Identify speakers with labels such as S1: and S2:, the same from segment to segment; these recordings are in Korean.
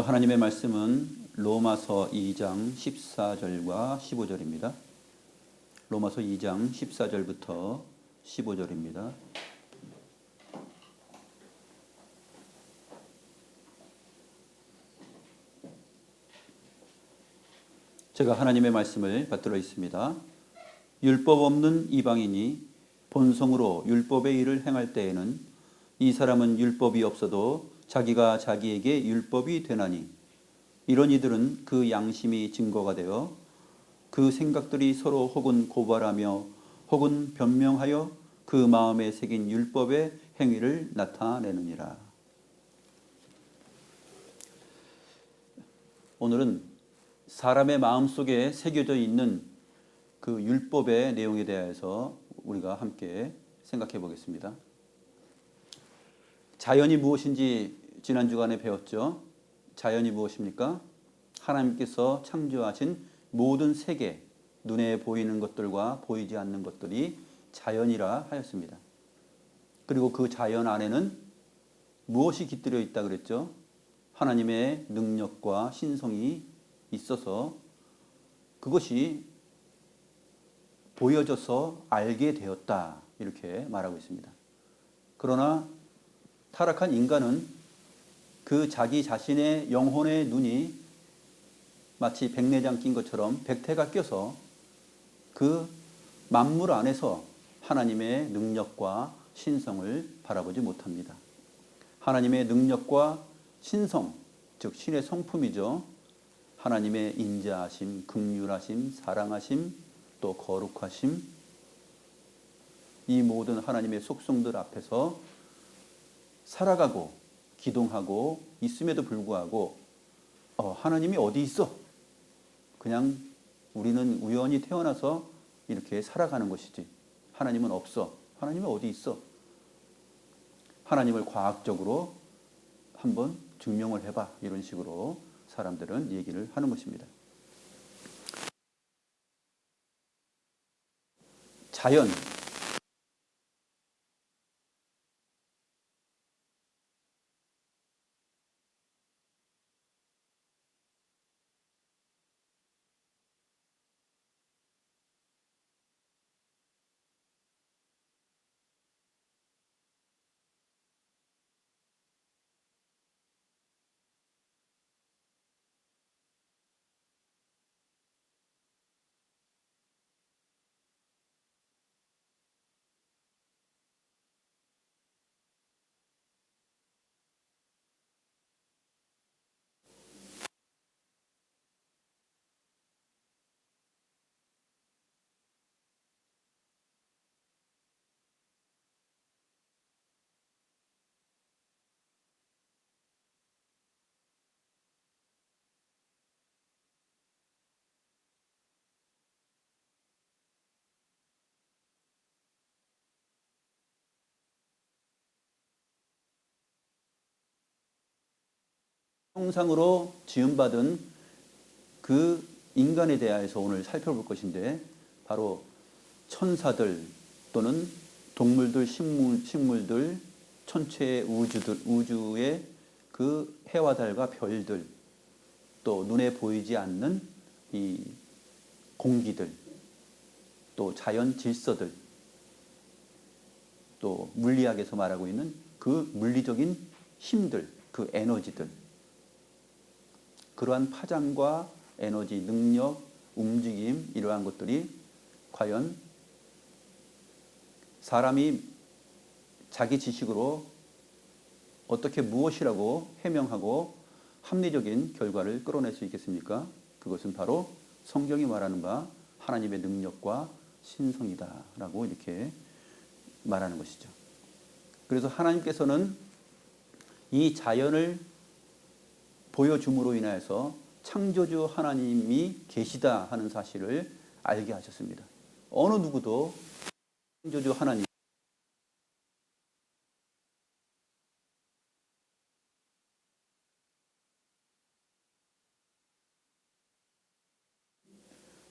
S1: 하나님의 말씀은 로마서 2장 14절과 15절입니다. 로마서 2장 14절부터 15절입니다. 제가 하나님의 말씀을 받들어 있습니다. 율법 없는 이방인이 본성으로 율법의 일을 행할 때에는 이 사람은 율법이 없어도 자기가 자기에게 율법이 되나니 이런 이들은 그 양심이 증거가 되어 그 생각들이 서로 혹은 고발하며 혹은 변명하여 그 마음에 새긴 율법의 행위를 나타내느니라. 오늘은 사람의 마음속에 새겨져 있는 그 율법의 내용에 대해서 우리가 함께 생각해 보겠습니다. 자연이 무엇인지 지난 주간에 배웠죠. 자연이 무엇입니까? 하나님께서 창조하신 모든 세계, 눈에 보이는 것들과 보이지 않는 것들이 자연이라 하였습니다. 그리고 그 자연 안에는 무엇이 깃들여 있다 그랬죠? 하나님의 능력과 신성이 있어서 그것이 보여져서 알게 되었다, 이렇게 말하고 있습니다. 그러나 타락한 인간은 그 자기 자신의 영혼의 눈이 마치 백내장 낀 것처럼 백태가 껴서 그 만물 안에서 하나님의 능력과 신성을 바라보지 못합니다. 하나님의 능력과 신성, 즉 신의 성품이죠. 하나님의 인자하심, 긍휼하심, 사랑하심, 또 거룩하심, 이 모든 하나님의 속성들 앞에서 살아가고 기동하고 있음에도 불구하고 하나님이 어디 있어? 그냥 우리는 우연히 태어나서 이렇게 살아가는 것이지 하나님은 없어. 하나님이 어디 있어? 하나님을 과학적으로 한번 증명을 해봐, 이런 식으로 사람들은 얘기를 하는 것입니다. 자연, 형상으로 지음받은 그 인간에 대해서 오늘 살펴볼 것인데, 바로 천사들 또는 동물들, 식물들, 천체의 우주의 그 해와 달과 별들, 또 눈에 보이지 않는 이 공기들, 또 자연 질서들, 또 물리학에서 말하고 있는 그 물리적인 힘들, 그 에너지들, 그러한 파장과 에너지, 능력, 움직임, 이러한 것들이 과연 사람이 자기 지식으로 어떻게 무엇이라고 해명하고 합리적인 결과를 끌어낼 수 있겠습니까? 그것은 바로 성경이 말하는 바 하나님의 능력과 신성이다라고 이렇게 말하는 것이죠. 그래서 하나님께서는 이 자연을 보여줌으로 인하여서 창조주 하나님이 계시다 하는 사실을 알게 하셨습니다. 어느 누구도 창조주 하나님,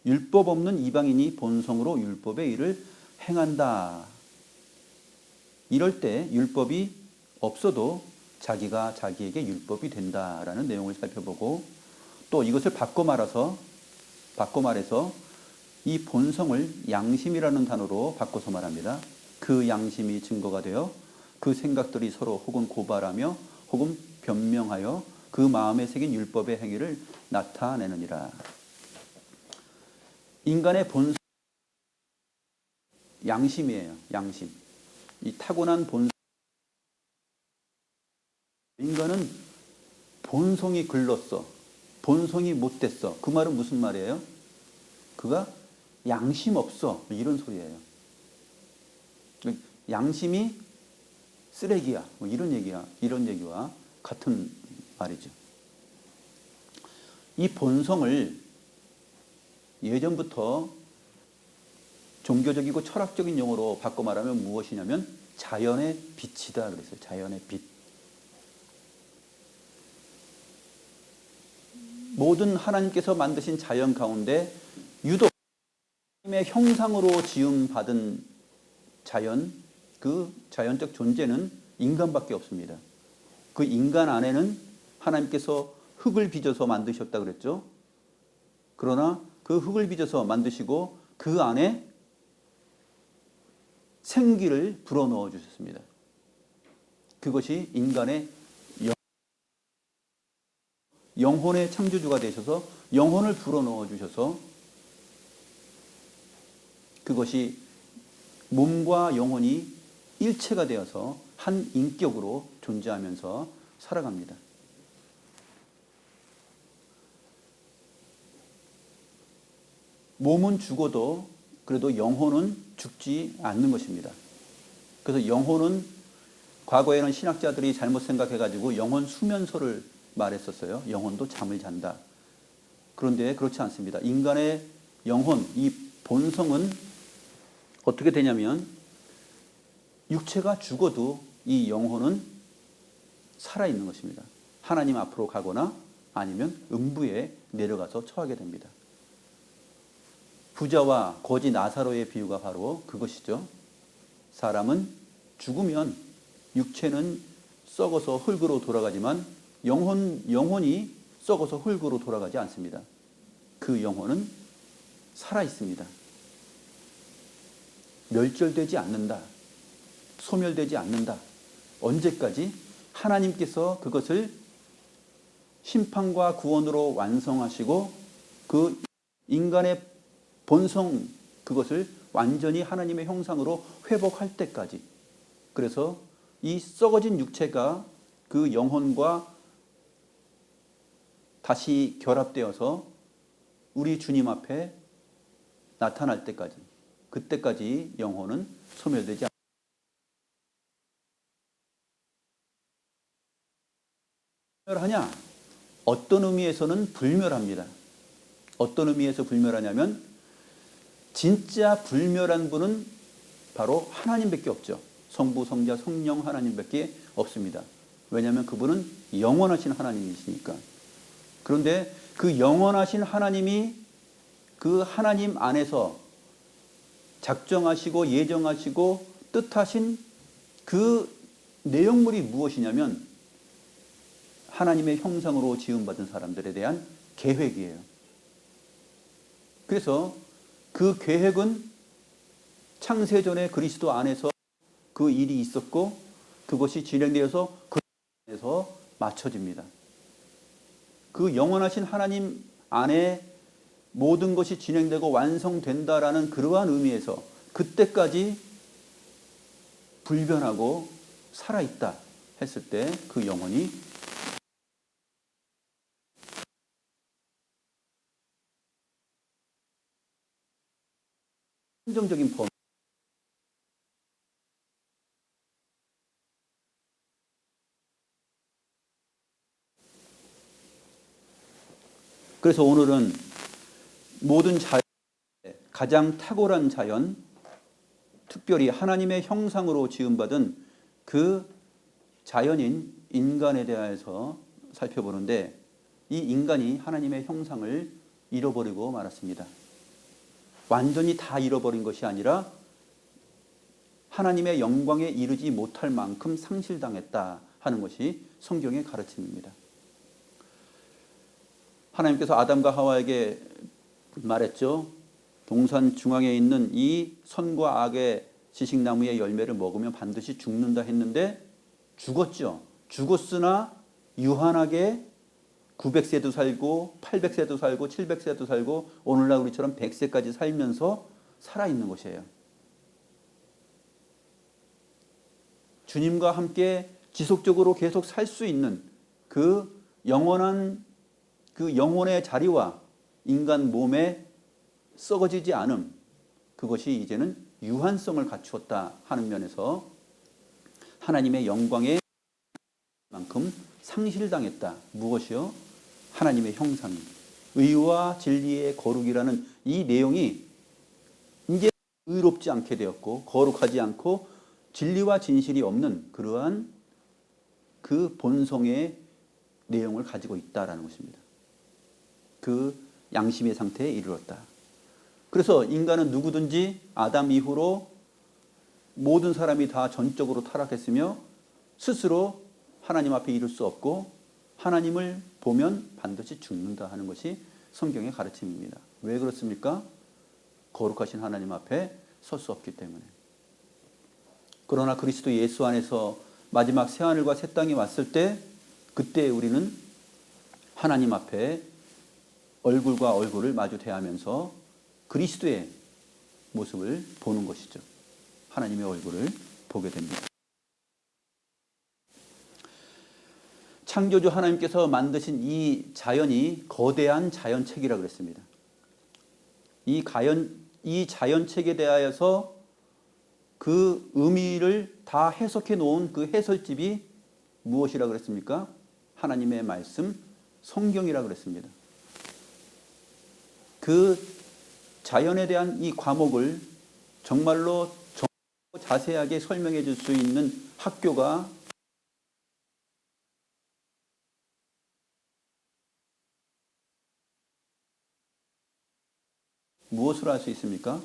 S1: 율법 없는 이방인이 본성으로 율법의 일을 행한다. 이럴 때 율법이 없어도 자기가 자기에게 율법이 된다라는 내용을 살펴보고, 또 이것을 바꿔 말해서 이 본성을 양심이라는 단어로 바꿔서 말합니다. 그 양심이 증거가 되어 그 생각들이 서로 혹은 고발하며 혹은 변명하여 그 마음에 새긴 율법의 행위를 나타내느니라. 인간의 본성, 양심이에요. 양심. 이 타고난 본성. 인간은 본성이 글렀어. 본성이 못됐어. 그 말은 무슨 말이에요? 그가 양심 없어. 이런 소리예요. 양심이 쓰레기야. 뭐 이런 얘기와 같은 말이죠. 이 본성을 예전부터 종교적이고 철학적인 용어로 바꿔 말하면 무엇이냐면 자연의 빛이다 그랬어요. 자연의 빛. 모든 하나님께서 만드신 자연 가운데 유독 하나님의 형상으로 지음받은 자연, 그 자연적 존재는 인간밖에 없습니다. 그 인간 안에는 하나님께서 흙을 빚어서 만드셨다 그랬죠. 그러나 그 흙을 빚어서 만드시고 그 안에 생기를 불어넣어 주셨습니다. 그것이 인간의 영혼의 창조주가 되셔서 영혼을 불어넣어 주셔서 그것이 몸과 영혼이 일체가 되어서 한 인격으로 존재하면서 살아갑니다. 몸은 죽어도 그래도 영혼은 죽지 않는 것입니다. 그래서 영혼은 과거에는 신학자들이 잘못 생각해가지고 영혼 수면소를 말했었어요. 영혼도 잠을 잔다. 그런데 그렇지 않습니다. 인간의 영혼, 이 본성은 어떻게 되냐면 육체가 죽어도 이 영혼은 살아있는 것입니다. 하나님 앞으로 가거나 아니면 음부에 내려가서 처하게 됩니다. 부자와 거지 나사로의 비유가 바로 그것이죠. 사람은 죽으면 육체는 썩어서 흙으로 돌아가지만 영혼이 썩어서 흙으로 돌아가지 않습니다. 그 영혼은 살아있습니다. 멸절되지 않는다. 소멸되지 않는다. 언제까지? 하나님께서 그것을 심판과 구원으로 완성하시고 그 인간의 본성 그것을 완전히 하나님의 형상으로 회복할 때까지. 그래서 이 썩어진 육체가 그 영혼과 다시 결합되어서 우리 주님 앞에 나타날 때까지, 그때까지 영혼은 소멸되지 않습니다. 불멸하냐? 어떤 의미에서는 불멸합니다. 어떤 의미에서 불멸하냐면 진짜 불멸한 분은 바로 하나님밖에 없죠. 성부, 성자, 성령 하나님밖에 없습니다. 왜냐하면 그분은 영원하신 하나님이시니까. 그런데 그 영원하신 하나님이 그 하나님 안에서 작정하시고 예정하시고 뜻하신 그 내용물이 무엇이냐면 하나님의 형상으로 지음받은 사람들에 대한 계획이에요. 그래서 그 계획은 창세전에 그리스도 안에서 그 일이 있었고 그것이 진행되어서 그 안에서 맞춰집니다. 그 영원하신 하나님 안에 모든 것이 진행되고 완성된다라는 그러한 의미에서 그때까지 불변하고 살아있다 했을 때 그 영혼이 긍정적인 범. 그래서 오늘은 모든 자연, 가장 탁월한 자연, 특별히 하나님의 형상으로 지음받은 그 자연인 인간에 대해서 살펴보는데 이 인간이 하나님의 형상을 잃어버리고 말았습니다. 완전히 다 잃어버린 것이 아니라 하나님의 영광에 이르지 못할 만큼 상실당했다 하는 것이 성경의 가르침입니다. 하나님께서 아담과 하와에게 말했죠. 동산 중앙에 있는 이 선과 악의 지식나무의 열매를 먹으면 반드시 죽는다 했는데 죽었죠. 죽었으나 유한하게 900세도 살고 800세도 살고 700세도 살고 오늘날 우리처럼 100세까지 살면서 살아있는 것이에요. 주님과 함께 지속적으로 계속 살 수 있는 그 영원한 그 영혼의 자리와 인간 몸의 썩어지지 않음, 그것이 이제는 유한성을 갖추었다 하는 면에서 하나님의 영광의 만큼 상실당했다. 무엇이요? 하나님의 형상이. 의와 진리의 거룩이라는 이 내용이 이제 의롭지 않게 되었고 거룩하지 않고 진리와 진실이 없는 그러한 그 본성의 내용을 가지고 있다라는 것입니다. 그 양심의 상태에 이르렀다. 그래서 인간은 누구든지 아담 이후로 모든 사람이 다 전적으로 타락했으며 스스로 하나님 앞에 이를 수 없고 하나님을 보면 반드시 죽는다 하는 것이 성경의 가르침입니다. 왜 그렇습니까? 거룩하신 하나님 앞에 설 수 없기 때문에. 그러나 그리스도 예수 안에서 마지막 새하늘과 새 땅이 왔을 때 그때 우리는 하나님 앞에 얼굴과 얼굴을 마주 대하면서 그리스도의 모습을 보는 것이죠. 하나님의 얼굴을 보게 됩니다. 창조주 하나님께서 만드신 이 자연이 거대한 자연책이라고 그랬습니다. 이 자연책에 대하여서 그 의미를 다 해석해 놓은 그 해설집이 무엇이라고 그랬습니까? 하나님의 말씀, 성경이라고 그랬습니다. 그 자연에 대한 이 과목을 정말로 자세하게 설명해 줄 수 있는 학교가 무엇으로 할 수 있습니까?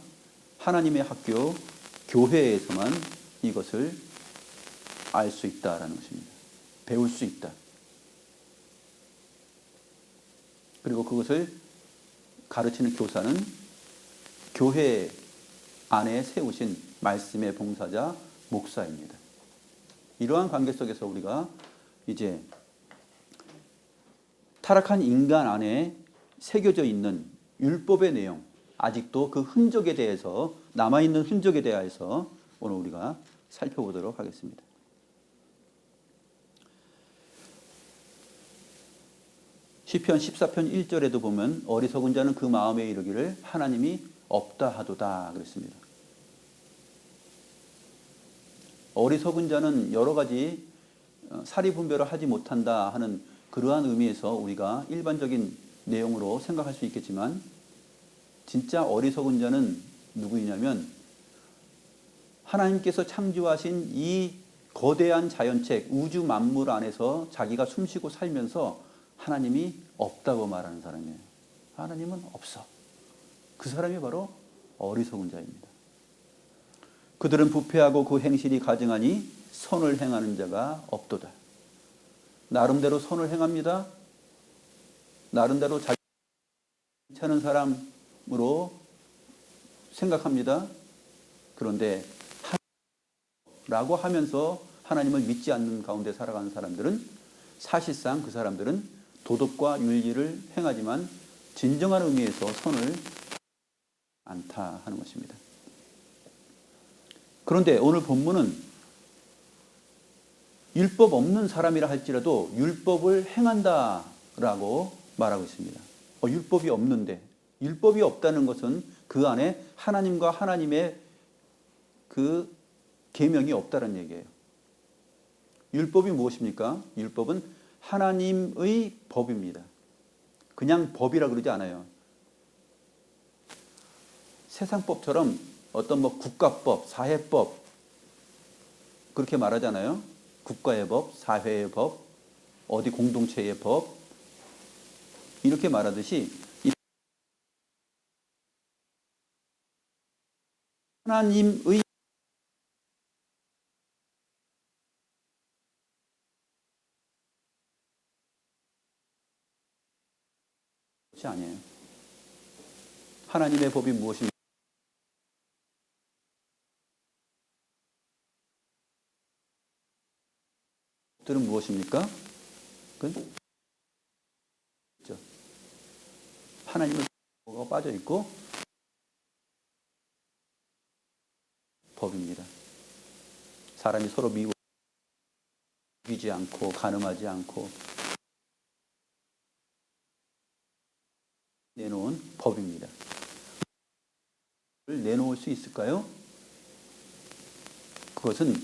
S1: 하나님의 학교, 교회에서만 이것을 알 수 있다라는 것입니다. 배울 수 있다. 그리고 그것을 가르치는 교사는 교회 안에 세우신 말씀의 봉사자, 목사입니다. 이러한 관계 속에서 우리가 이제 타락한 인간 안에 새겨져 있는 율법의 내용, 아직도 그 흔적에 대해서, 남아있는 흔적에 대해서 오늘 우리가 살펴보도록 하겠습니다. 시편 14편 1절에도 보면 어리석은 자는 그 마음에 이르기를 하나님이 없다 하도다 그랬습니다. 어리석은 자는 여러 가지 사리분별을 하지 못한다 하는 그러한 의미에서 우리가 일반적인 내용으로 생각할 수 있겠지만 진짜 어리석은 자는 누구이냐면 하나님께서 창조하신 이 거대한 자연책, 우주 만물 안에서 자기가 숨쉬고 살면서 하나님이 없다고 말하는 사람이에요. 하나님은 없어. 그 사람이 바로 어리석은 자입니다. 그들은 부패하고 그 행실이 가증하니 선을 행하는 자가 없도다. 나름대로 선을 행합니다. 나름대로 자기 괜찮은 사람으로 생각합니다. 그런데 라고 하면서 하나님을 믿지 않는 가운데 살아가는 사람들은 사실상 그 사람들은 도덕과 윤리를 행하지만 진정한 의미에서 선을 않다 하는 것입니다. 그런데 오늘 본문은 율법 없는 사람이라 할지라도 율법을 행한다라고 말하고 있습니다. 율법이 없는데, 율법이 없다는 것은 그 안에 하나님과 하나님의 그 계명이 없다는 얘기예요. 율법이 무엇입니까? 율법은 하나님의 법입니다. 그냥 법이라 그러지 않아요. 세상법처럼 어떤 국가법, 사회법 그렇게 말하잖아요. 국가의 법, 사회의 법, 어디 공동체의 법 이렇게 말하듯이 하나님의 것이 아니에요. 하나님의 법이 무엇입니까? 법들은 무엇입니까? 그건 하나님의 법이 빠져 있고 법입니다. 사람이 서로 미우지 않고 간음하지 않고 내놓은 법입니다. 내놓을 수 있을까요? 그것은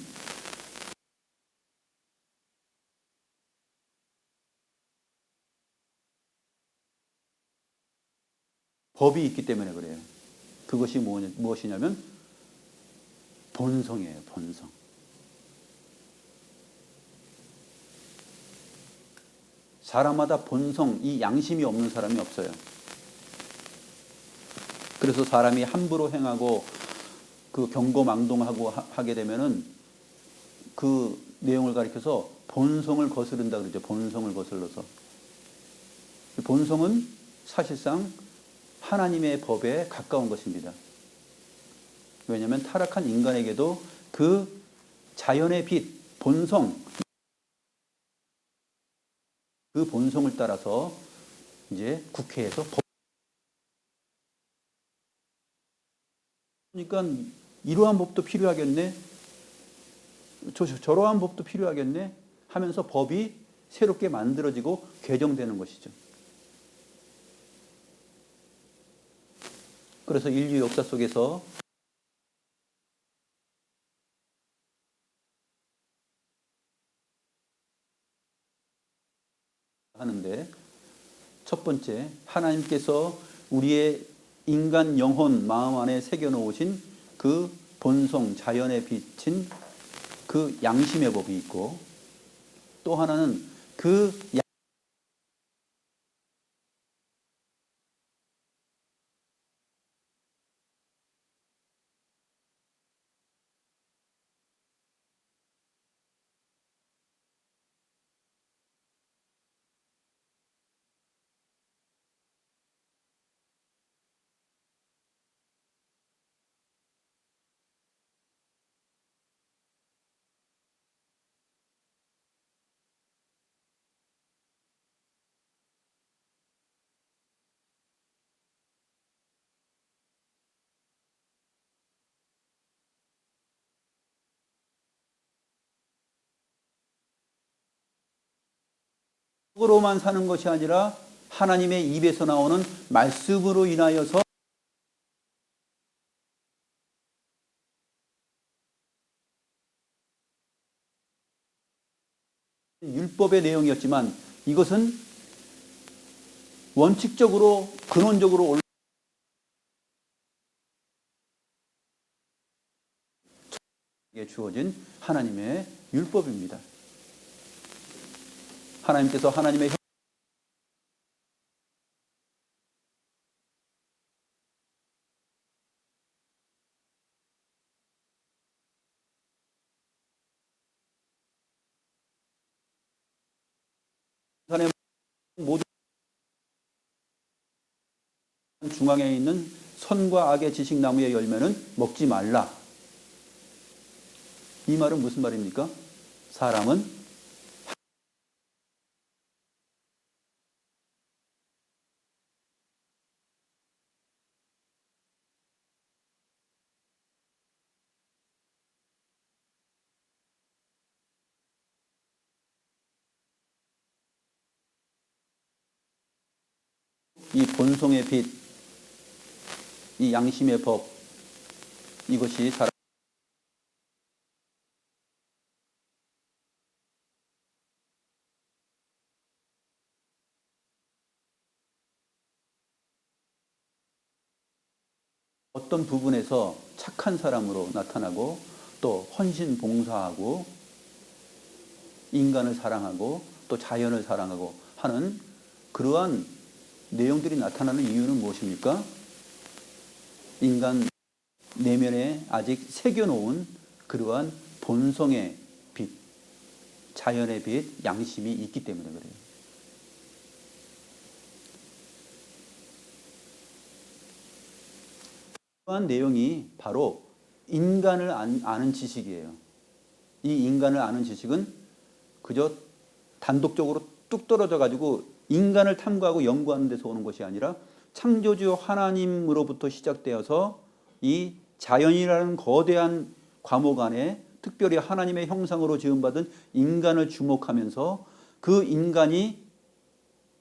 S1: 법이 있기 때문에 그래요. 그것이 무엇이냐면 본성이에요. 본성. 사람마다 본성, 이 양심이 없는 사람이 없어요. 그래서 사람이 함부로 행하고 그 경고망동하고 하게 되면은 그 내용을 가리켜서 본성을 거스른다 그러죠. 본성을 거슬러서. 본성은 사실상 하나님의 법에 가까운 것입니다. 왜냐하면 타락한 인간에게도 그 자연의 빛, 본성, 그 본성을 따라서 이제 국회에서 그러니까 이러한 법도 필요하겠네, 저러한 법도 필요하겠네 하면서 법이 새롭게 만들어지고 개정되는 것이죠. 그래서 인류 역사 속에서 하는데 첫 번째, 하나님께서 우리의 인간 영혼 마음 안에 새겨놓으신 그 본성 자연에 비친 그 양심의 법이 있고, 또 하나는 그 으로만 사는 것이 아니라 하나님의 입에서 나오는 말씀으로 인하여서 율법의 내용이었지만 이것은 원칙적으로 근원적으로 주어진 하나님의 율법입니다. 하나님께서 하나님의 산의 모든 중앙에 있는 선과 악의 지식나무의 열매는 먹지 말라. 이 말은 무슨 말입니까? 사람은 이 본성의 빛, 이 양심의 법, 이것이 사람 어떤 부분에서 착한 사람으로 나타나고 또 헌신 봉사하고 인간을 사랑하고 또 자연을 사랑하고 하는 그러한 내용들이 나타나는 이유는 무엇입니까? 인간 내면에 아직 새겨놓은 그러한 본성의 빛, 자연의 빛, 양심이 있기 때문에 그래요. 그러한 내용이 바로 인간을 아는 지식이에요. 이 인간을 아는 지식은 그저 단독적으로 뚝 떨어져 가지고 인간을 탐구하고 연구하는 데서 오는 것이 아니라 창조주 하나님으로부터 시작되어서 이 자연이라는 거대한 과목 안에 특별히 하나님의 형상으로 지음받은 인간을 주목하면서 그 인간이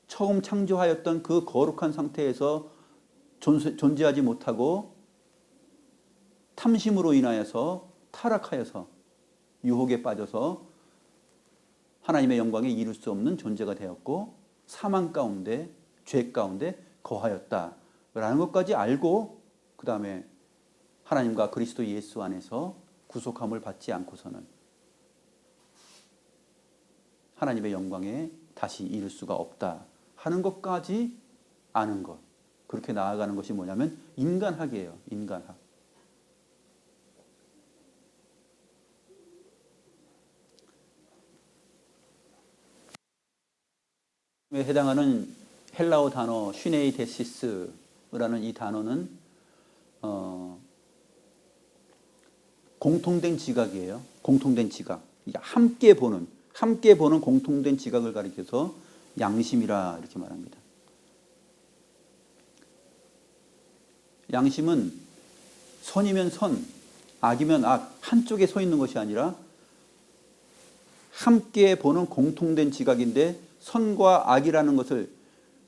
S1: 처음 창조하였던 그 거룩한 상태에서 존재하지 못하고 탐심으로 인하여서 타락하여서 유혹에 빠져서 하나님의 영광에 이룰 수 없는 존재가 되었고 사망 가운데 죄 가운데 거하였다라는 것까지 알고 그 다음에 하나님과 그리스도 예수 안에서 구속함을 받지 않고서는 하나님의 영광에 다시 이룰 수가 없다 하는 것까지 아는 것. 그렇게 나아가는 것이 뭐냐면 인간학이에요. 인간학. 에 해당하는 헬라어 단어 슈네이데시스라는 이 단어는 공통된 지각이에요. 공통된 지각. 함께 보는 공통된 지각을 가리켜서 양심이라 이렇게 말합니다. 양심은 선이면 선, 악이면 악 한쪽에 서 있는 것이 아니라 함께 보는 공통된 지각인데 선과 악이라는 것을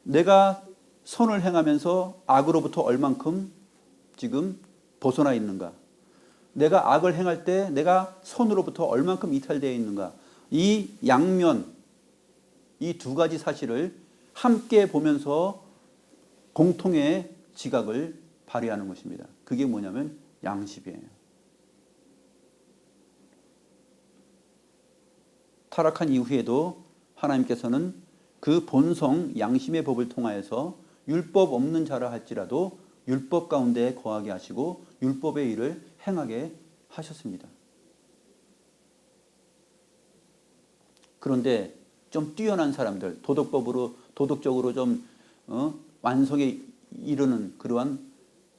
S1: 내가 선을 행하면서 악으로부터 얼만큼 지금 벗어나 있는가, 내가 악을 행할 때 내가 선으로부터 얼만큼 이탈되어 있는가, 이 양면, 이 두 가지 사실을 함께 보면서 공통의 지각을 발휘하는 것입니다. 그게 뭐냐면 양심이에요. 타락한 이후에도 하나님께서는 그 본성 양심의 법을 통하여서 율법 없는 자라 할지라도 율법 가운데 거하게 하시고 율법의 일을 행하게 하셨습니다. 그런데 좀 뛰어난 사람들, 도덕적으로 좀 완성에 이르는 그러한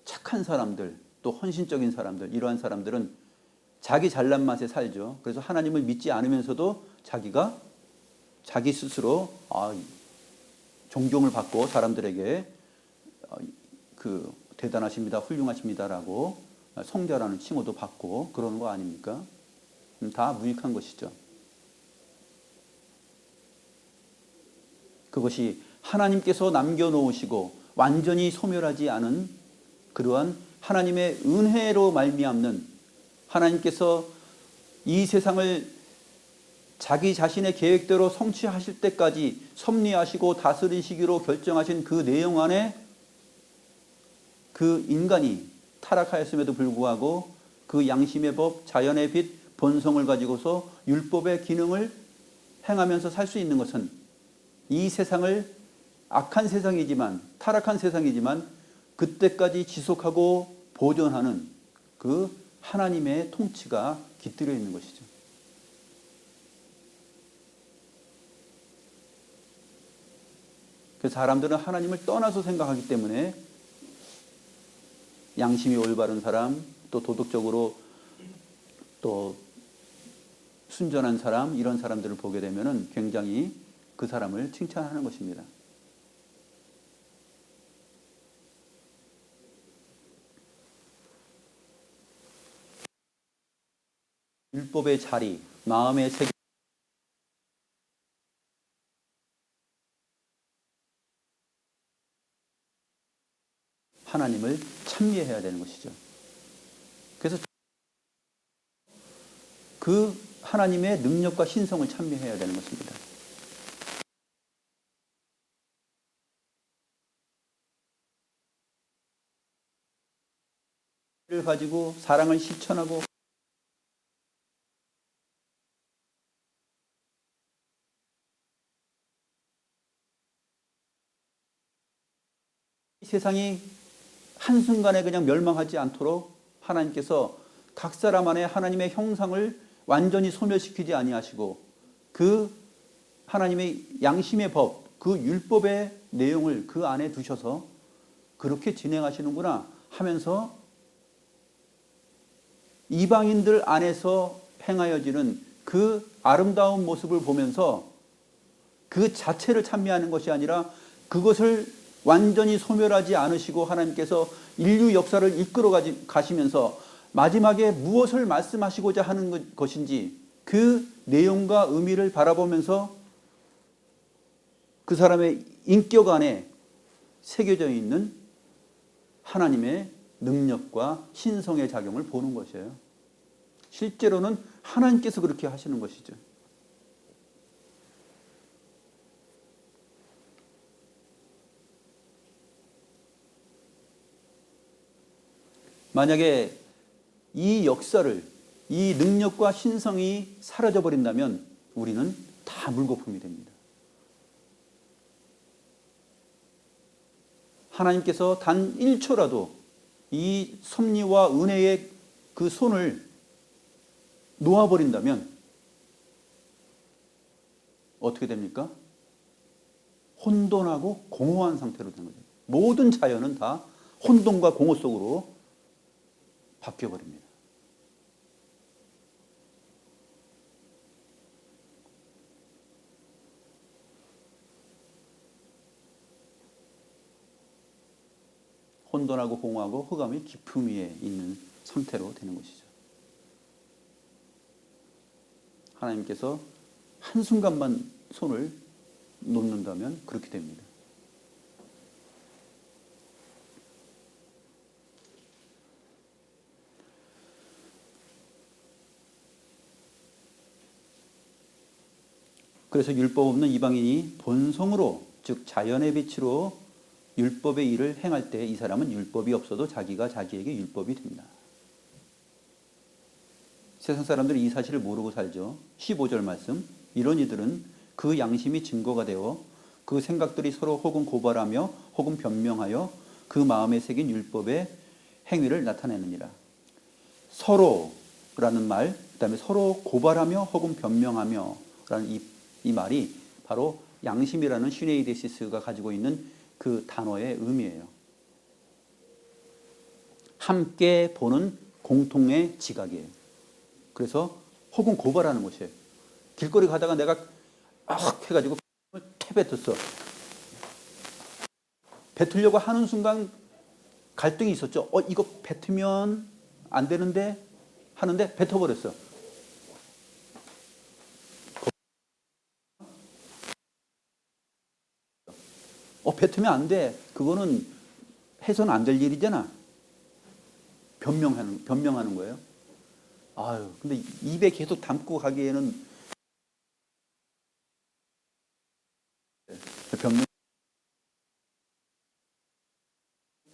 S1: 착한 사람들, 또 헌신적인 사람들, 이러한 사람들은 자기 잘난 맛에 살죠. 그래서 하나님을 믿지 않으면서도 자기 스스로 존경을 받고 사람들에게 그 대단하십니다, 훌륭하십니다라고 성자라는 칭호도 받고 그러는 거 아닙니까? 다 무익한 것이죠. 그것이 하나님께서 남겨놓으시고 완전히 소멸하지 않은 그러한 하나님의 은혜로 말미암는, 하나님께서 이 세상을 자기 자신의 계획대로 성취하실 때까지 섭리하시고 다스리시기로 결정하신 그 내용 안에 그 인간이 타락하였음에도 불구하고 그 양심의 법, 자연의 빛, 본성을 가지고서 율법의 기능을 행하면서 살 수 있는 것은 이 세상을 악한 세상이지만, 타락한 세상이지만 그때까지 지속하고 보존하는 그 하나님의 통치가 깃들여 있는 것이죠. 그래서 사람들은 하나님을 떠나서 생각하기 때문에 양심이 올바른 사람, 또 도덕적으로 또 순전한 사람, 이런 사람들을 보게 되면은 굉장히 그 사람을 칭찬하는 것입니다. 율법의 자리, 마음의 세계, 하나님을 찬미해야 되는 것이죠. 그래서 그 하나님의 능력과 신성을 찬미해야 되는 것입니다. 를 가지고 사랑을 실천하고 이 세상이 한순간에 그냥 멸망하지 않도록 하나님께서 각 사람 안에 하나님의 형상을 완전히 소멸시키지 아니하시고 그 하나님의 양심의 법, 그 율법의 내용을 그 안에 두셔서 그렇게 진행하시는구나 하면서 이방인들 안에서 행하여지는 그 아름다운 모습을 보면서 그 자체를 찬미하는 것이 아니라 그것을 완전히 소멸하지 않으시고 하나님께서 인류 역사를 이끌어 가시면서 마지막에 무엇을 말씀하시고자 하는 것인지 그 내용과 의미를 바라보면서 그 사람의 인격 안에 새겨져 있는 하나님의 능력과 신성의 작용을 보는 것이에요. 실제로는 하나님께서 그렇게 하시는 것이죠. 만약에 이 역사를, 이 능력과 신성이 사라져 버린다면 우리는 다 물거품이 됩니다. 하나님께서 단 1초라도 이 섭리와 은혜의 그 손을 놓아버린다면 어떻게 됩니까? 혼돈하고 공허한 상태로 되는 거죠. 모든 자연은 다 혼돈과 공허 속으로 바뀌어버립니다. 혼돈하고 공허하고 흑암이 깊음 위에 있는 상태로 되는 것이죠. 하나님께서 한순간만 손을 놓는다면 그렇게 됩니다. 그래서 율법 없는 이방인이 본성으로, 즉 자연의 빛으로 율법의 일을 행할 때 이 사람은 율법이 없어도 자기가 자기에게 율법이 됩니다. 세상 사람들이 이 사실을 모르고 살죠. 15절 말씀. 이런 이들은 그 양심이 증거가 되어 그 생각들이 서로 혹은 고발하며 혹은 변명하여 그 마음에 새긴 율법의 행위를 나타내느니라. 서로라는 말, 그 다음에 서로 고발하며 혹은 변명하며 라는 이 말이 바로 양심이라는 슈네이데시스가 가지고 있는 그 단어의 의미예요. 함께 보는 공통의 지각이에요. 그래서 혹은 고발하는 것이에요. 길거리 가다가 내가 해가지고 퇴 뱉었어. 뱉으려고 하는 순간 갈등이 있었죠. 이거 뱉으면 안 되는데 하는데 뱉어버렸어. 뱉으면 안 돼. 그거는 해서는 안 될 일이잖아. 변명하는 거예요. 아유, 근데 입에 계속 담고 가기에는 변명,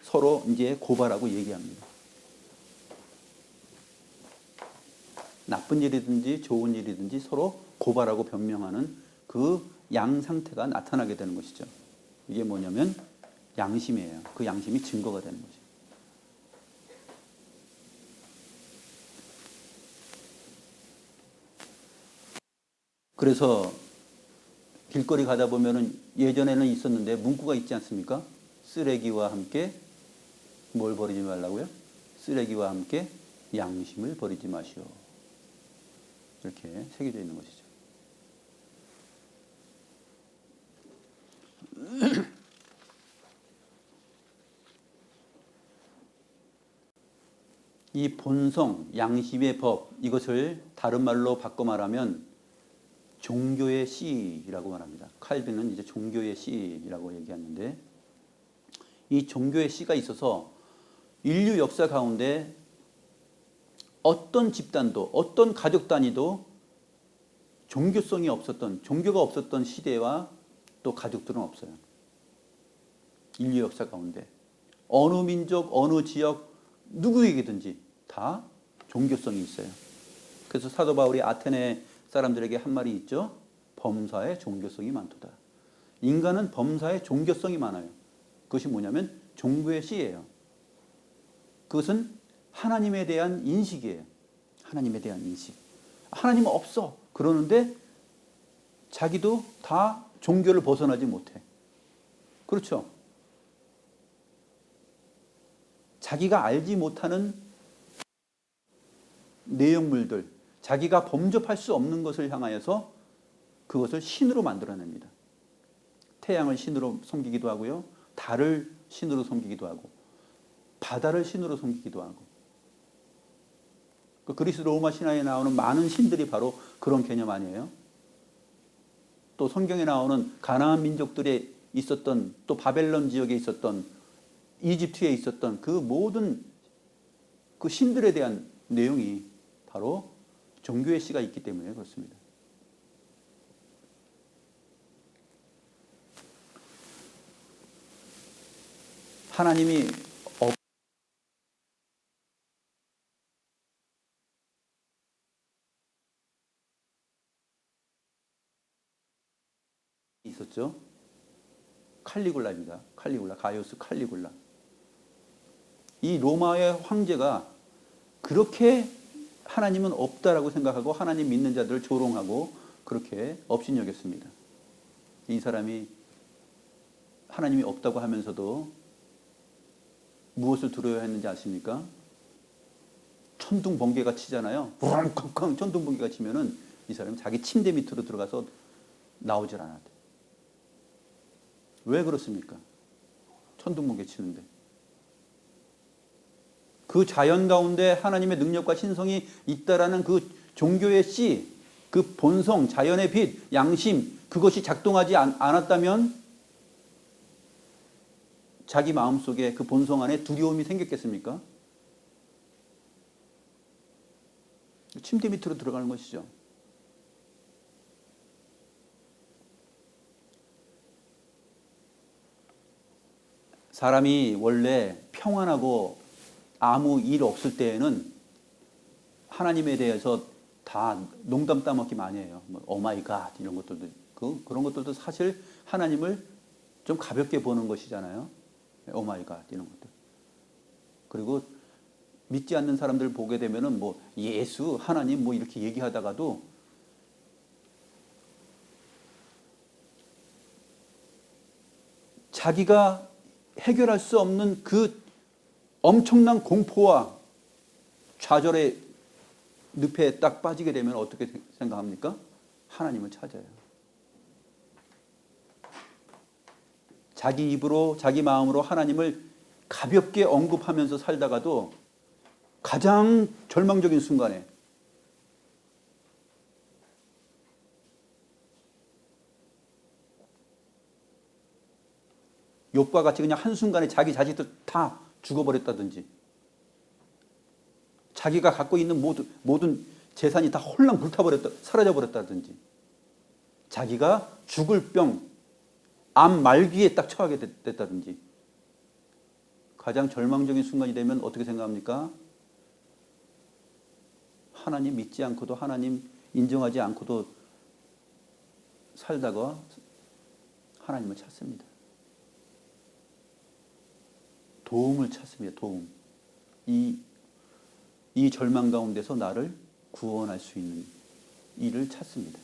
S1: 서로 이제 고발하고 얘기합니다. 나쁜 일이든지 좋은 일이든지 서로 고발하고 변명하는 그 양 상태가 나타나게 되는 것이죠. 이게 뭐냐면 양심이에요. 그 양심이 증거가 되는 거죠. 그래서 길거리 가다 보면은 예전에는 있었는데 문구가 있지 않습니까? 쓰레기와 함께 뭘 버리지 말라고요? 쓰레기와 함께 양심을 버리지 마시오. 이렇게 새겨져 있는 것이죠. 이 본성, 양심의 법, 이것을 다른 말로 바꿔 말하면 종교의 씨라고 말합니다. 칼빈은 이제 종교의 씨라고 얘기하는데, 이 종교의 씨가 있어서 인류 역사 가운데 어떤 집단도, 어떤 가족 단위도 종교가 없었던 시대와 또 가족들은 없어요. 인류 역사 가운데 어느 민족, 어느 지역, 누구에게든지 다 종교성이 있어요. 그래서 사도 바울이 아테네 사람들에게 한 말이 있죠. 범사에 종교성이 많도다. 인간은 범사에 종교성이 많아요. 그것이 뭐냐면 종교의 씨예요. 그것은 하나님에 대한 인식이에요. 하나님에 대한 인식. 하나님은 없어. 그러는데 자기도 다 종교를 벗어나지 못해. 그렇죠? 자기가 알지 못하는 내용물들, 자기가 범접할 수 없는 것을 향하여서 그것을 신으로 만들어냅니다. 태양을 신으로 섬기기도 하고요. 달을 신으로 섬기기도 하고 바다를 신으로 섬기기도 하고 그 그리스 로마 신화에 나오는 많은 신들이 바로 그런 개념 아니에요? 또 성경에 나오는 가나안 민족들에 있었던 또 바벨론 지역에 있었던 이집트에 있었던 그 모든 그 신들에 대한 내용이 바로 종교의 씨가 있기 때문에 그렇습니다. 하나님이 있었죠. 칼리굴라입니다. 칼리굴라, 가이오스 칼리굴라. 이 로마의 황제가 그렇게 하나님은 없다라고 생각하고 하나님 믿는 자들을 조롱하고 그렇게 업신여겼습니다. 이 사람이 하나님이 없다고 하면서도 무엇을 두려워야 했는지 아십니까? 천둥 번개가 치잖아요. 우렁쾅쾅 천둥 번개가 치면은 이 사람이 자기 침대 밑으로 들어가서 나오질 않았대. 왜 그렇습니까? 천둥 번개 치는데. 그 자연 가운데 하나님의 능력과 신성이 있다라는 그 종교의 씨, 그 본성, 자연의 빛, 양심, 그것이 작동하지 않았다면 자기 마음속에 그 본성 안에 두려움이 생겼겠습니까? 침대 밑으로 들어가는 것이죠. 사람이 원래 평안하고 아무 일 없을 때에는 하나님에 대해서 다 농담 따먹기 많이 해요. 오 마이 갓 이런 것들도 그런 것들도 사실 하나님을 좀 가볍게 보는 것이잖아요. 오 마이 갓 이런 것들. 그리고 믿지 않는 사람들 보게 되면은 뭐 예수, 하나님 뭐 이렇게 얘기하다가도 자기가 해결할 수 없는 그 엄청난 공포와 좌절의 늪에 딱 빠지게 되면 어떻게 생각합니까? 하나님을 찾아요. 자기 입으로 자기 마음으로 하나님을 가볍게 언급하면서 살다가도 가장 절망적인 순간에 욥과 같이 그냥 한순간에 자기 자식들 다 죽어버렸다든지 자기가 갖고 있는 모든 재산이 다 홀랑 불타버렸다, 사라져버렸다든지 자기가 죽을 병, 암 말기에 딱 처하게 됐다든지 가장 절망적인 순간이 되면 어떻게 생각합니까? 하나님 믿지 않고도 하나님 인정하지 않고도 살다가 하나님을 찾습니다. 도움을 찾습니다. 도움. 이 절망 가운데서 나를 구원할 수 있는 일을 찾습니다.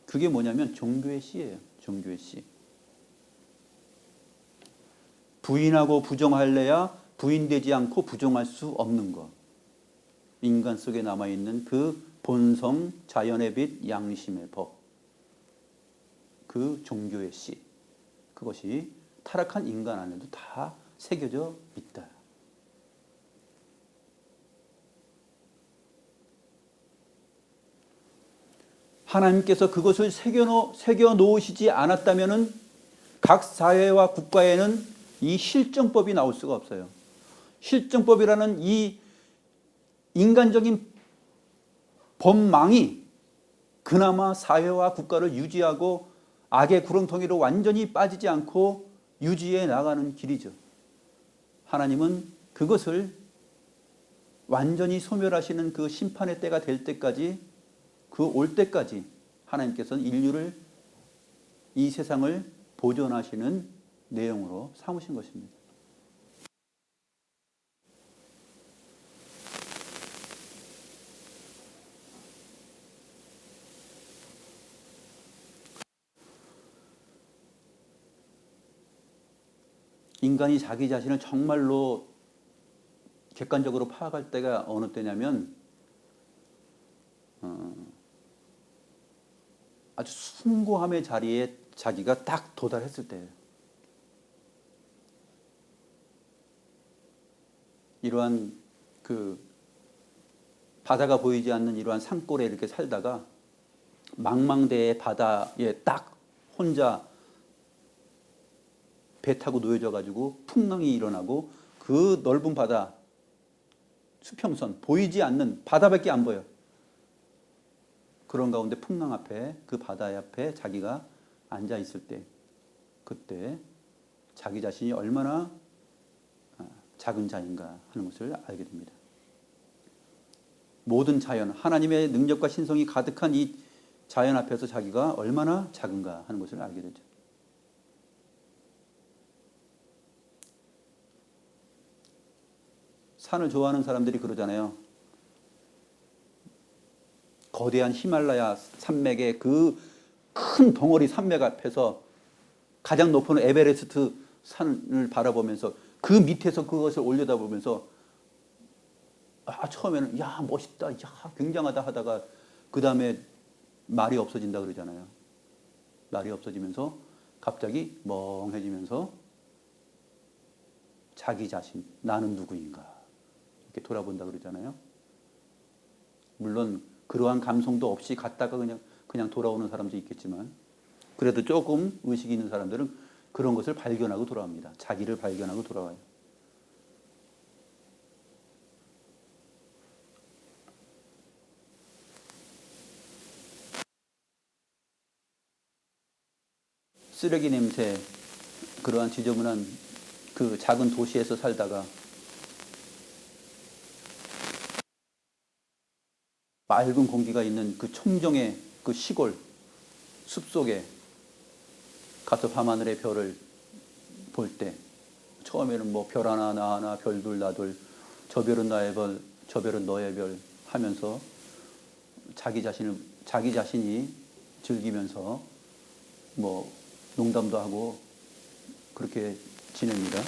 S1: 그게 뭐냐면 종교의 씨예요. 종교의 씨. 부인하고 부정할래야 부인되지 않고 부정할 수 없는 것. 인간 속에 남아있는 그 본성, 자연의 빛, 양심의 법. 그 종교의 씨. 그것이 타락한 인간 안에도 다 새겨져 있다. 하나님께서 그것을 새겨 놓으시지 않았다면 각 사회와 국가에는 이 실정법이 나올 수가 없어요. 실정법이라는 이 인간적인 법망이 그나마 사회와 국가를 유지하고 악의 구렁텅이로 완전히 빠지지 않고 유지해 나가는 길이죠. 하나님은 그것을 완전히 소멸하시는 그 심판의 때가 될 때까지 그 올 때까지 하나님께서는 인류를 이 세상을 보존하시는 내용으로 삼으신 것입니다. 인간이 자기 자신을 정말로 객관적으로 파악할 때가 어느 때냐면 아주 숭고함의 자리에 자기가 딱 도달했을 때예요. 이러한 그 바다가 보이지 않는 이러한 산골에 이렇게 살다가 망망대해 바다에 딱 혼자 배 타고 놓여져 가지고 풍랑이 일어나고 그 넓은 바다 수평선 보이지 않는 바다밖에 안 보여. 그런 가운데 풍랑 앞에 그 바다 앞에 자기가 앉아 있을 때 그때 자기 자신이 얼마나 작은 자인가 하는 것을 알게 됩니다. 모든 자연, 하나님의 능력과 신성이 가득한 이 자연 앞에서 자기가 얼마나 작은가 하는 것을 알게 되죠. 산을 좋아하는 사람들이 그러잖아요. 거대한 히말라야 산맥의 그 큰 덩어리 산맥 앞에서 가장 높은 에베레스트 산을 바라보면서 그 밑에서 그것을 올려다보면서 처음에는 야 멋있다, 야 굉장하다 하다가 그 다음에 말이 없어진다 그러잖아요. 말이 없어지면서 갑자기 멍해지면서 자기 자신, 나는 누구인가 이렇게 돌아본다 그러잖아요. 물론 그러한 감성도 없이 갔다가 그냥 돌아오는 사람도 있겠지만 그래도 조금 의식이 있는 사람들은 그런 것을 발견하고 돌아옵니다. 자기를 발견하고 돌아와요. 쓰레기 냄새, 그러한 지저분한 그 작은 도시에서 살다가 맑은 공기가 있는 그 청정의 그 시골 숲속에 가서 밤하늘의 별을 볼 때 처음에는 뭐 별 하나 나 하나 별둘 나둘 저 별은 나의 별 저 별은 너의 별 하면서 자기 자신이 즐기면서 뭐 농담도 하고 그렇게 지냅니다.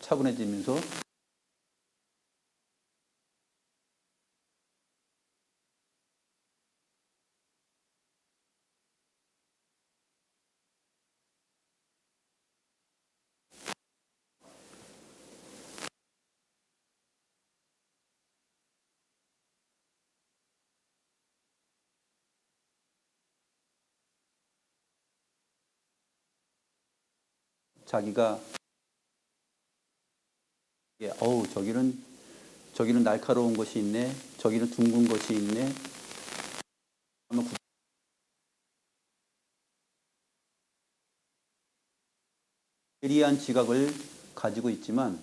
S1: 차분해지면서 자기가 어우 저기는 날카로운 것이 있네, 저기는 둥근 것이 있네. 예리한 지각을 가지고 있지만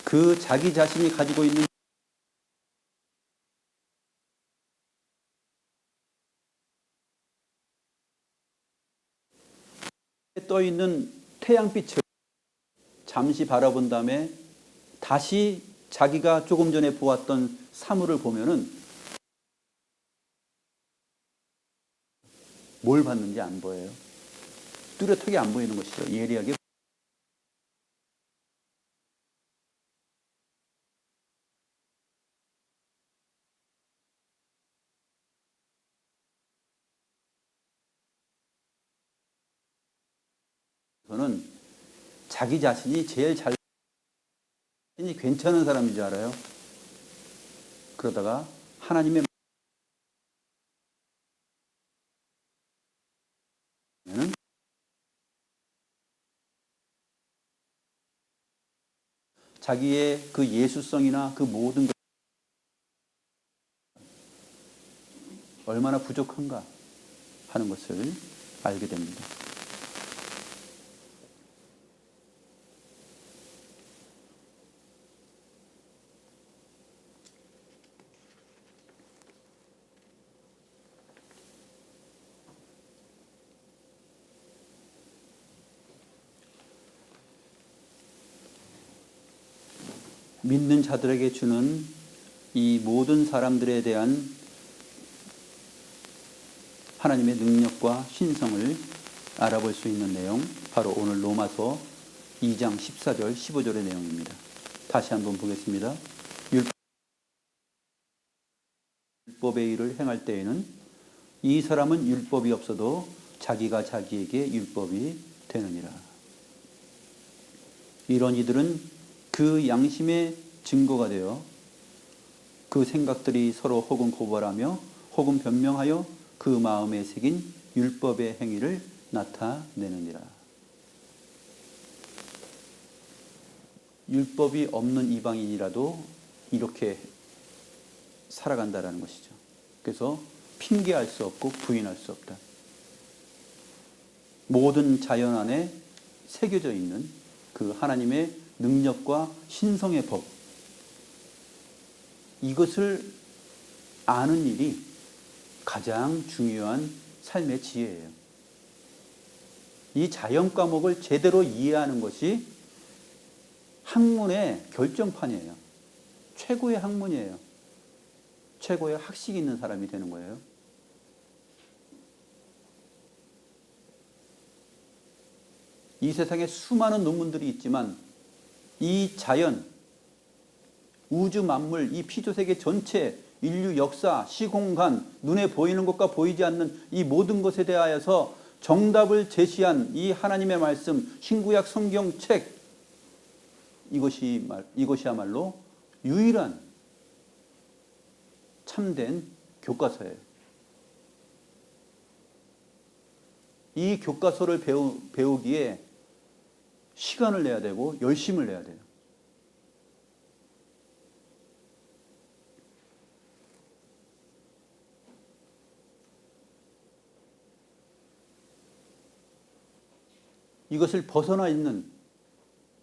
S1: 그 자기 자신이 가지고 있는 떠 있는 태양빛을 잠시 바라본 다음에 다시 자기가 조금 전에 보았던 사물을 보면은 뭘 봤는지 안 보여요. 뚜렷하게 안 보이는 것이죠. 예리하게. 저는 자기 자신이 제일 괜찮은 사람인 줄 알아요. 그러다가 하나님의 말씀에는 자기의 그 예수성이나 그 모든 것 얼마나 부족한가 하는 것을 알게 됩니다. 믿는 자들에게 주는 이 모든 사람들에 대한 하나님의 능력과 신성을 알아볼 수 있는 내용, 바로 오늘 로마서 2장 14절 15절의 내용입니다. 다시 한번 보겠습니다. 율법의 일을 행할 때에는 이 사람은 율법이 없어도 자기가 자기에게 율법이 되느니라. 이런 이들은 그 양심의 증거가 되어 그 생각들이 서로 혹은 고발하며 혹은 변명하여 그 마음에 새긴 율법의 행위를 나타내느니라. 율법이 없는 이방인이라도 이렇게 살아간다라는 것이죠. 그래서 핑계할 수 없고 부인할 수 없다. 모든 자연 안에 새겨져 있는 그 하나님의 능력과 신성의 법, 이것을 아는 일이 가장 중요한 삶의 지혜예요. 이 자연 과목을 제대로 이해하는 것이 학문의 결정판이에요. 최고의 학문이에요. 최고의 학식이 있는 사람이 되는 거예요. 이 세상에 수많은 논문들이 있지만 이 자연, 우주 만물, 이 피조세계 전체, 인류 역사, 시공간, 눈에 보이는 것과 보이지 않는 이 모든 것에 대하여서 정답을 제시한 이 하나님의 말씀, 신구약 성경책, 이것이야말로 유일한 참된 교과서예요. 이 교과서를 배우기에 시간을 내야 되고 열심을 내야 돼요. 이것을 벗어나 있는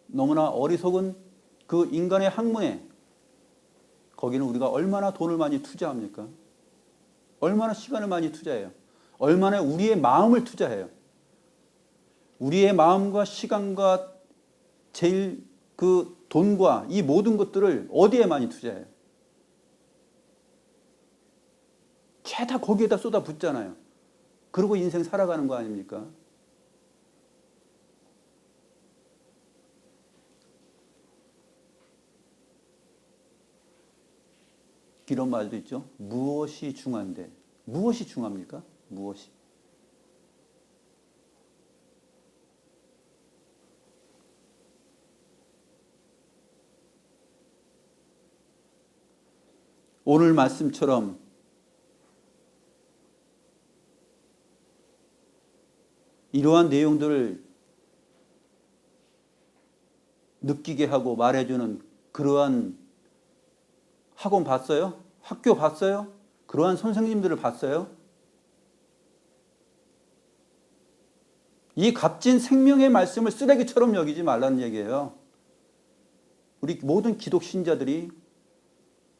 S1: 너무나 어리석은 그 인간의 학문에, 거기는 우리가 얼마나 돈을 많이 투자합니까? 얼마나 시간을 많이 투자해요? 얼마나 우리의 마음을 투자해요? 우리의 마음과 시간과 제일 그 돈과 이 모든 것들을 어디에 많이 투자해요? 죄다 거기에다 쏟아붓잖아요. 그러고 인생 살아가는 거 아닙니까? 이런 말도 있죠. 무엇이 중요한데? 무엇이 중요합니까? 무엇이? 오늘 말씀처럼 이러한 내용들을 느끼게 하고 말해주는 그러한 학원 봤어요? 학교 봤어요? 그러한 선생님들을 봤어요? 이 값진 생명의 말씀을 쓰레기처럼 여기지 말라는 얘기예요. 우리 모든 기독 신자들이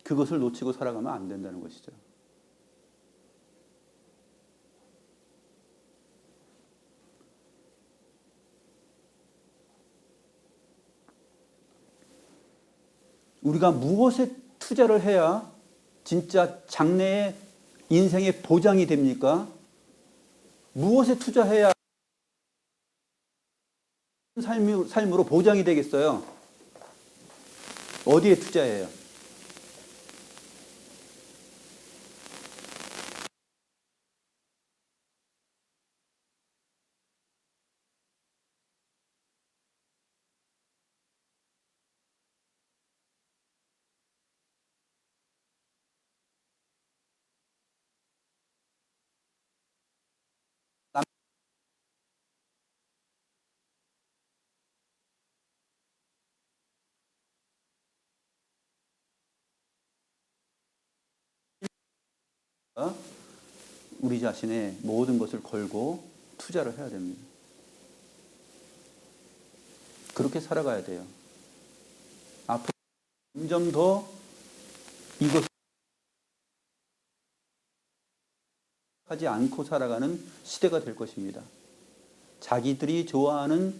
S1: 그것을 놓치고 살아가면 안 된다는 것이죠. 우리가 무엇에 투자를 해야 진짜 장래의 인생의 보장이 됩니까? 무엇에 투자해야 삶으로 보장이 되겠어요? 어디에 투자해요? 우리 자신의 모든 것을 걸고 투자를 해야 됩니다. 그렇게 살아가야 돼요. 앞으로 점점 더 이것 하지 않고 살아가는 시대가 될 것입니다. 자기들이 좋아하는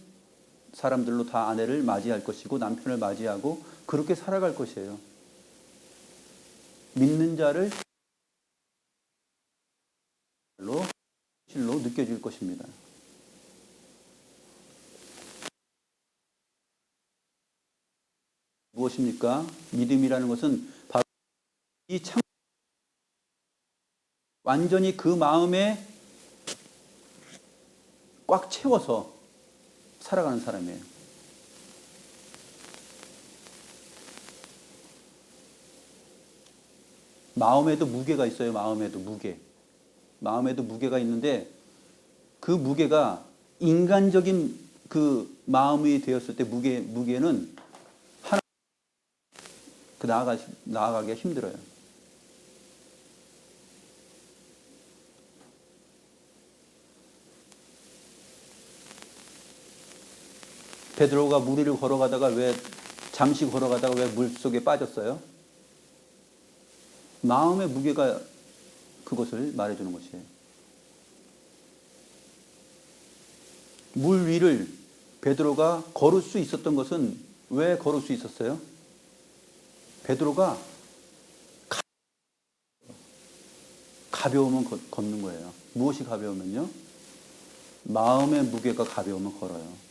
S1: 사람들로 다 아내를 맞이할 것이고 남편을 맞이하고 그렇게 살아갈 것이에요. 믿는 자를 실로 느껴질 것입니다. 무엇입니까? 믿음이라는 것은 바로 이 완전히 그 마음에 꽉 채워서 살아가는 사람이에요. 마음에도 무게가 있어요. 마음에도 무게. 마음에도 무게가 있는데 그 무게가 인간적인 그 마음이 되었을 때 무게는 하나 나아가기가 힘들어요. 베드로가 물 위를 걸어가다가 잠시 걸어가다가 왜 물속에 빠졌어요? 마음의 무게가 그것을 말해주는 것이에요. 물 위를 베드로가 걸을 수 있었던 것은 왜 걸을 수 있었어요? 베드로가 가벼우면 걷는 거예요. 무엇이 가벼우면요? 마음의 무게가 가벼우면 걸어요.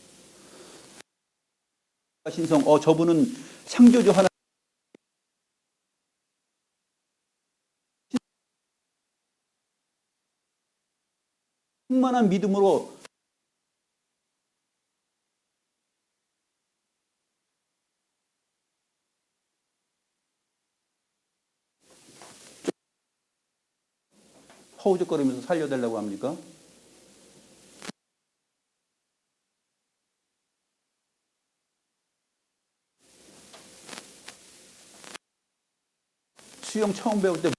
S1: 신성, 저분은 창조주 하나 충만한 믿음으로 허우적거리면서 살려달라고 합니까? 수영 처음 배울 때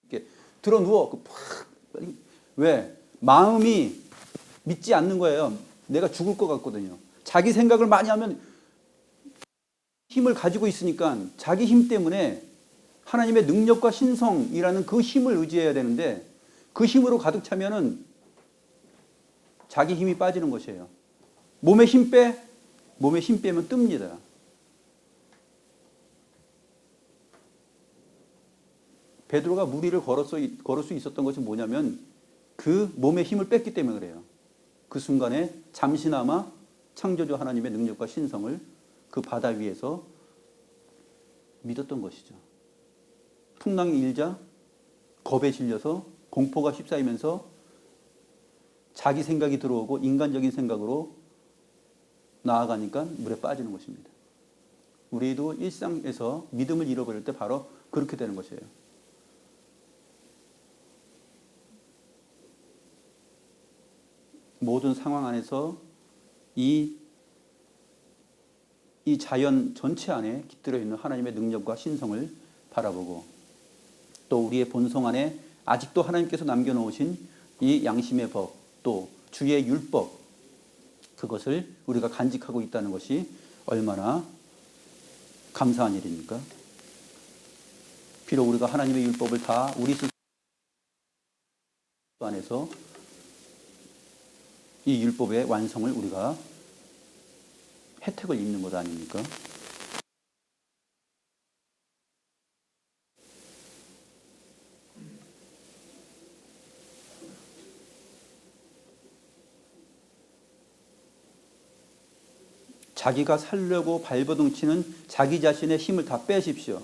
S1: 이렇게 들어 누워. 왜? 마음이 믿지 않는 거예요. 내가 죽을 것 같거든요. 자기 생각을 많이 하면 힘을 가지고 있으니까 자기 힘 때문에 하나님의 능력과 신성이라는 그 힘을 의지해야 되는데 그 힘으로 가득 차면은 자기 힘이 빠지는 것이에요. 몸에 힘 빼면 뜹니다. 베드로가 물 위를 걸을 수 있었던 것이 뭐냐면 그 몸에 힘을 뺐기 때문에 그래요. 그 순간에 잠시나마 창조주 하나님의 능력과 신성을 그 바다 위에서 믿었던 것이죠. 풍랑이 일자 겁에 질려서 공포가 휩싸이면서 자기 생각이 들어오고 인간적인 생각으로 나아가니까 물에 빠지는 것입니다. 우리도 일상에서 믿음을 잃어버릴 때 바로 그렇게 되는 것이에요. 모든 상황 안에서 이 자연 전체 안에 깃들어 있는 하나님의 능력과 신성을 바라보고 또 우리의 본성 안에 아직도 하나님께서 남겨놓으신 이 양심의 법, 또 주의 율법, 그것을 우리가 간직하고 있다는 것이 얼마나 감사한 일입니까? 비록 우리가 하나님의 율법을 다 우리 스스로 안에서 이 율법의 완성을 우리가 혜택을 입는 것 아닙니까? 자기가 살려고 발버둥치는 자기 자신의 힘을 다 빼십시오.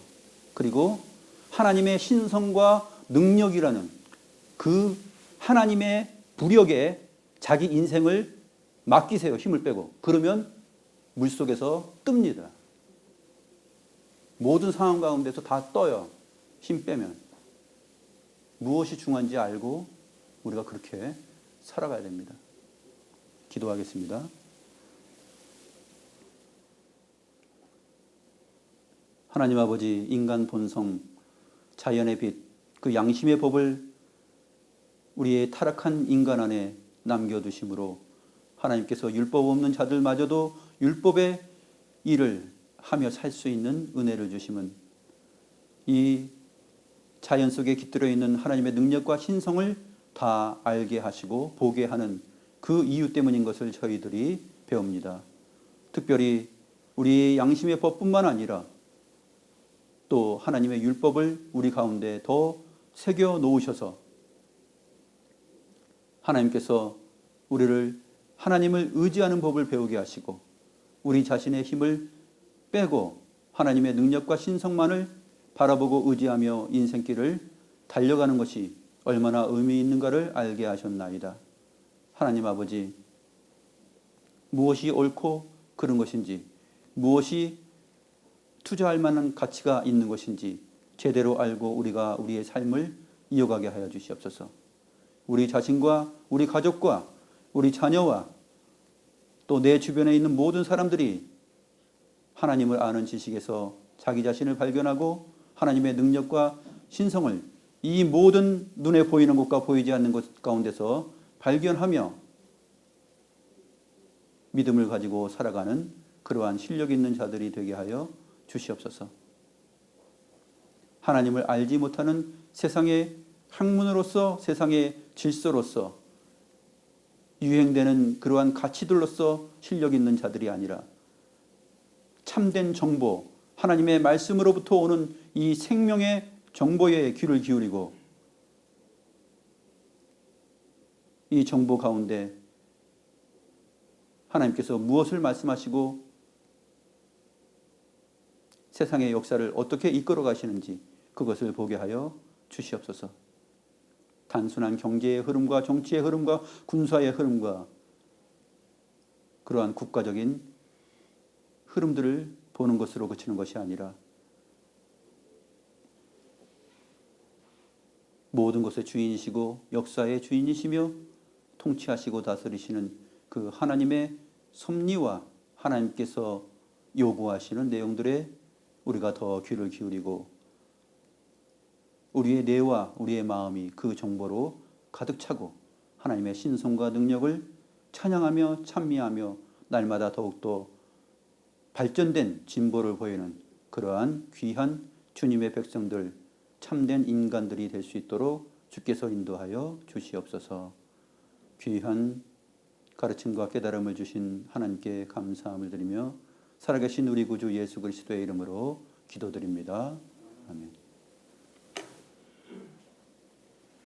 S1: 그리고 하나님의 신성과 능력이라는 그 하나님의 부력에 자기 인생을 맡기세요. 힘을 빼고. 그러면 물속에서 뜹니다. 모든 상황 가운데서 다 떠요. 힘 빼면. 무엇이 중요한지 알고 우리가 그렇게 살아가야 됩니다. 기도하겠습니다. 하나님 아버지, 인간 본성, 자연의 빛, 그 양심의 법을 우리의 타락한 인간 안에 남겨두심으로 하나님께서 율법 없는 자들마저도 율법의 일을 하며 살 수 있는 은혜를 주심은 이 자연 속에 깃들어 있는 하나님의 능력과 신성을 다 알게 하시고 보게 하는 그 이유 때문인 것을 저희들이 배웁니다. 특별히 우리 양심의 법뿐만 아니라 또 하나님의 율법을 우리 가운데 더 새겨 놓으셔서 하나님께서 우리를 하나님을 의지하는 법을 배우게 하시고 우리 자신의 힘을 빼고 하나님의 능력과 신성만을 바라보고 의지하며 인생길을 달려가는 것이 얼마나 의미 있는가를 알게 하셨나이다. 하나님 아버지, 무엇이 옳고 그른 것인지, 무엇이 투자할 만한 가치가 있는 것인지 제대로 알고 우리가 우리의 삶을 이어가게 하여 주시옵소서. 우리 자신과 우리 가족과 우리 자녀와 또 내 주변에 있는 모든 사람들이 하나님을 아는 지식에서 자기 자신을 발견하고 하나님의 능력과 신성을 이 모든 눈에 보이는 것과 보이지 않는 것 가운데서 발견하며 믿음을 가지고 살아가는 그러한 실력 있는 자들이 되게 하여 주시옵소서. 하나님을 알지 못하는 세상의 학문으로서, 세상의 질서로서 유행되는 그러한 가치들로서 실력 있는 자들이 아니라 참된 정보, 하나님의 말씀으로부터 오는 이 생명의 정보에 귀를 기울이고 이 정보 가운데 하나님께서 무엇을 말씀하시고 세상의 역사를 어떻게 이끌어 가시는지 그것을 보게 하여 주시옵소서. 단순한 경제의 흐름과 정치의 흐름과 군사의 흐름과 그러한 국가적인 흐름들을 보는 것으로 그치는 것이 아니라 모든 것의 주인이시고 역사의 주인이시며 통치하시고 다스리시는 그 하나님의 섭리와 하나님께서 요구하시는 내용들에 우리가 더 귀를 기울이고 우리의 뇌와 우리의 마음이 그 정보로 가득 차고 하나님의 신성과 능력을 찬양하며 찬미하며 날마다 더욱더 발전된 진보를 보이는 그러한 귀한 주님의 백성들, 참된 인간들이 될 수 있도록 주께서 인도하여 주시옵소서. 귀한 가르침과 깨달음을 주신 하나님께 감사함을 드리며 살아계신 우리 구주 예수 그리스도의 이름으로 기도드립니다. 아멘.